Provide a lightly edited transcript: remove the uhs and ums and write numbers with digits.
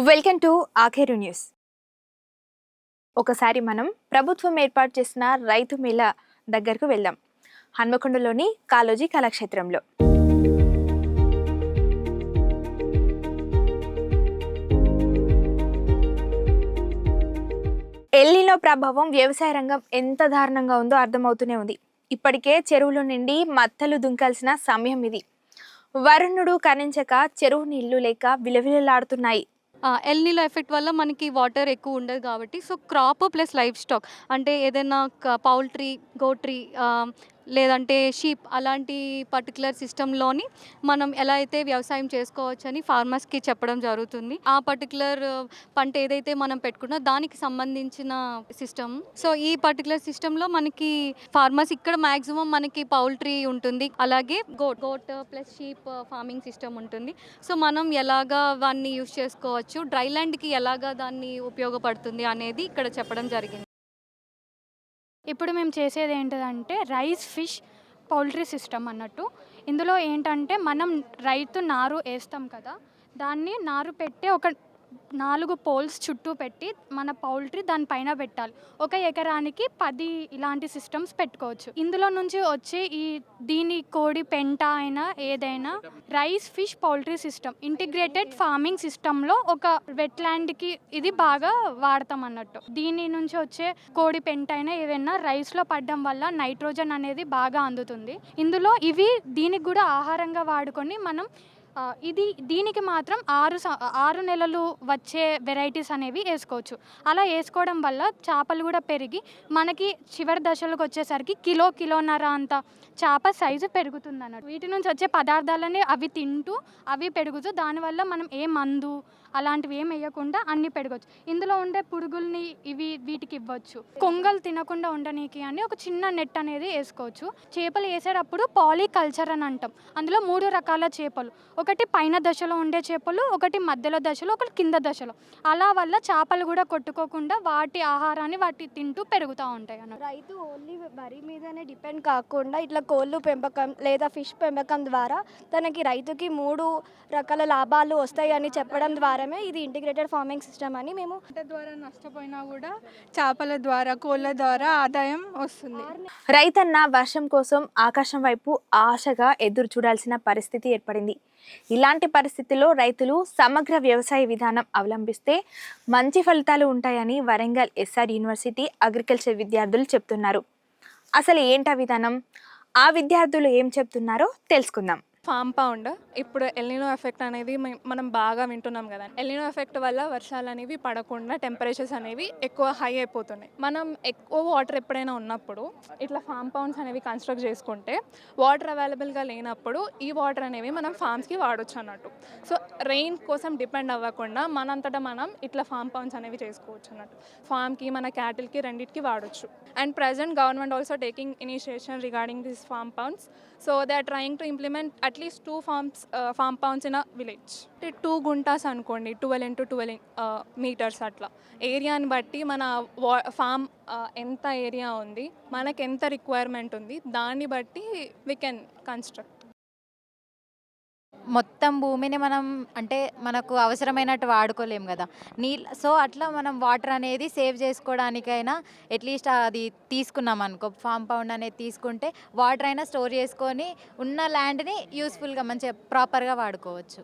Welcome to ఆఖేరు news. ఒకసారి మనం ప్రభుత్వం ఏర్పాటు చేసిన రైతు మేళ దగ్గరకు వెళ్దాం. హన్మకొండలోని కాళోజీ కళాక్షేత్రంలో ఎల్నినో ప్రభావం వ్యవసాయ రంగం ఎంత దారుణంగా ఉందో అర్థమవుతూనే ఉంది. ఇప్పటికే చెరువుల నుండి మత్తలు దుంకాల్సిన సమయం ఇది. వరుణుడు కనించక చెరువు నీళ్లు లేక విలవిలలాడుతున్నాయి. ఎల్‌నిలో ఎఫెక్ట్ వల్ల మనకి వాటర్ ఎక్కువ ఉండదు కాబట్టి, so crop plus live stock అంటే ఏదైనా పౌల్ట్రీ, గోట్రీ లేదంటే షీప్ అలాంటి పర్టిక్యులర్ సిస్టంలోని మనం ఎలా అయితే వ్యవసాయం చేసుకోవచ్చని ఫార్మర్స్కి చెప్పడం జరుగుతుంది. ఆ పర్టిక్యులర్ పంట ఏదైతే మనం పెట్టుకున్నా దానికి సంబంధించిన సిస్టమ్. సో ఈ పర్టిక్యులర్ సిస్టంలో మనకి ఫార్మర్స్ ఇక్కడ మ్యాక్సిమం మనకి పౌల్ట్రీ ఉంటుంది, అలాగే goat plus sheep farming system ఉంటుంది. సో మనం ఎలాగా వాన్ని యూస్ చేసుకోవచ్చు, డ్రై ల్యాండ్కి ఎలాగా దాన్ని ఉపయోగపడుతుంది అనేది ఇక్కడ చెప్పడం జరిగింది. ఇప్పుడు మేము చేసేది ఏంటిదంటే రైస్ ఫిష్ పౌల్ట్రీ సిస్టమ్ అన్నట్టు. ఇందులో ఏంటంటే మనం రైతు నారు వేస్తాం కదా, దాన్ని నారు పెట్టి ఒక 4 పోల్స్ చుట్టూ పెట్టి మన పౌల్ట్రీ దానిపైన పెట్టాలి. ఒక ఎకరానికి 10 ఇలాంటి సిస్టమ్స్ పెట్టుకోవచ్చు. ఇందులో నుంచి వచ్చే దీని కోడి పెంట అయినా ఏదైనా rice fish poultry system integrated farming సిస్టంలో ఒక వెట్లాండ్కి ఇది బాగా వాడతాం అన్నట్టు. దీని నుంచి వచ్చే కోడి పెంట అయినా ఏదైనా రైస్లో పడడం వల్ల నైట్రోజన్ అనేది బాగా అందుతుంది. ఇందులో ఇవి దీనికి కూడా ఆహారంగా వాడుకొని మనం దీనికి మాత్రం 6 నెలలు వచ్చే వెరైటీస్ అనేవి వేసుకోవచ్చు. అలా వేసుకోవడం వల్ల చేపలు కూడా పెరిగి మనకి చివరి దశలకు వచ్చేసరికి కిలోన్నర అంత చేప సైజు పెరుగుతుంది అన్నట్టు. వీటి నుంచి వచ్చే పదార్థాలని అవి తింటూ అవి పెరుగుతూ దానివల్ల మనం ఏ మందు అలాంటివి ఏం వేయకుండా అన్నీ పెరగవచ్చు. ఇందులో ఉండే పురుగుల్ని వీటికి ఇవ్వచ్చు. కొంగలు తినకుండా ఉండనీకి అని ఒక చిన్న నెట్ అనేది వేసుకోవచ్చు. చేపలు వేసేటప్పుడు పాలికల్చర్ అని అంటాం. అందులో 3 రకాల చేపలు, ఒకటి పైన దశలో ఉండే చేపలు, ఒకటి మధ్యలో దశలో, ఒకటి కింద దశలో. అలా వల్ల చేపలు కూడా కొట్టుకోకుండా వాటి ఆహారాన్ని వాటి తింటూ పెరుగుతూ ఉంటాయి అన్నమాట. రైతు ఓన్లీ వరి మీదనే డిపెండ్ కాకుండా ఇట్లా కోళ్ళు పెంపకం లేదా ఫిష్ పెంపకం ద్వారా తనకి రైతుకి 3 రకాల లాభాలు వస్తాయి అని చెప్పడం ద్వారానే ఇది ఇంటిగ్రేటెడ్ ఫార్మింగ్ సిస్టమ్ అని మేము ద్వారా నష్టపోయినా కూడా చేపల ద్వారా కోళ్ళ ద్వారా ఆదాయం వస్తుంది. రైతన్న వర్షం కోసం ఆకాశం వైపు ఆశగా ఎదురు చూడాల్సిన పరిస్థితి ఏర్పడింది. ఇలాంటి పరిస్థితుల్లో రైతులు సమగ్ర వ్యవసాయ విధానం అవలంబిస్తే మంచి ఫలితాలు ఉంటాయని వరంగల్ ఎస్ఆర్ యూనివర్సిటీ అగ్రికల్చర్ విద్యార్థులు చెప్తున్నారు. అసలు ఏంటా విధానం, ఆ విద్యార్థులు ఏం చెప్తున్నారో తెలుసుకుందాం. ఫామ్ పౌండ్ ఇప్పుడు ఎల్నినో ఎఫెక్ట్ అనేది మనం బాగా వింటున్నాం కదా. ఎల్నినో ఎఫెక్ట్ వల్ల వర్షాలు అనేవి పడకుండా టెంపరేచర్స్ అనేవి ఎక్కువ హై అయిపోతున్నాయి. మనం ఎక్కువ వాటర్ ఎప్పుడైనా ఉన్నప్పుడు ఇట్లా ఫామ్ పౌండ్స్ అనేవి కన్స్ట్రక్ట్ చేసుకుంటే వాటర్ అవైలబుల్గా లేనప్పుడు ఈ వాటర్ అనేవి మనం ఫామ్స్కి వాడొచ్చు అన్నట్టు. సో రెయిన్ కోసం డిపెండ్ అవ్వకుండా మనంతటా మనం ఇట్లా ఫామ్ పౌండ్స్ అనేవి చేసుకోవచ్చు అన్నట్టు. ఫామ్కి మన క్యాటిల్కి రెండింటికి వాడొచ్చు. And present government also taking initiation regarding this farm ponds. So they are trying to implement at least 2 farm ponds in a village. 2 గుంటాస్ అనుకోండి, 12 into 12 మీటర్స్ అట్లా ఏరియాని బట్టి మన ఫామ్ ఎంత ఏరియా ఉంది, మనకి ఎంత రిక్వైర్మెంట్ ఉంది, దాన్ని బట్టి వీ కెన్ కన్స్ట్రక్ట్. మొత్తం భూమిని మనం అంటే మనకు అవసరమైనట్టు వాడుకోలేము కదా సో అట్లా మనం వాటర్ అనేది సేవ్ చేసుకోవడానికైనా అట్లీస్ట్ అది తీసుకున్నాం అనుకో, ఫామ్ పౌండ్ అనేది తీసుకుంటే వాటర్ అయినా స్టోర్ చేసుకొని ఉన్న ల్యాండ్ని యూస్ఫుల్గా మంచిగా ప్రాపర్గా వాడుకోవచ్చు.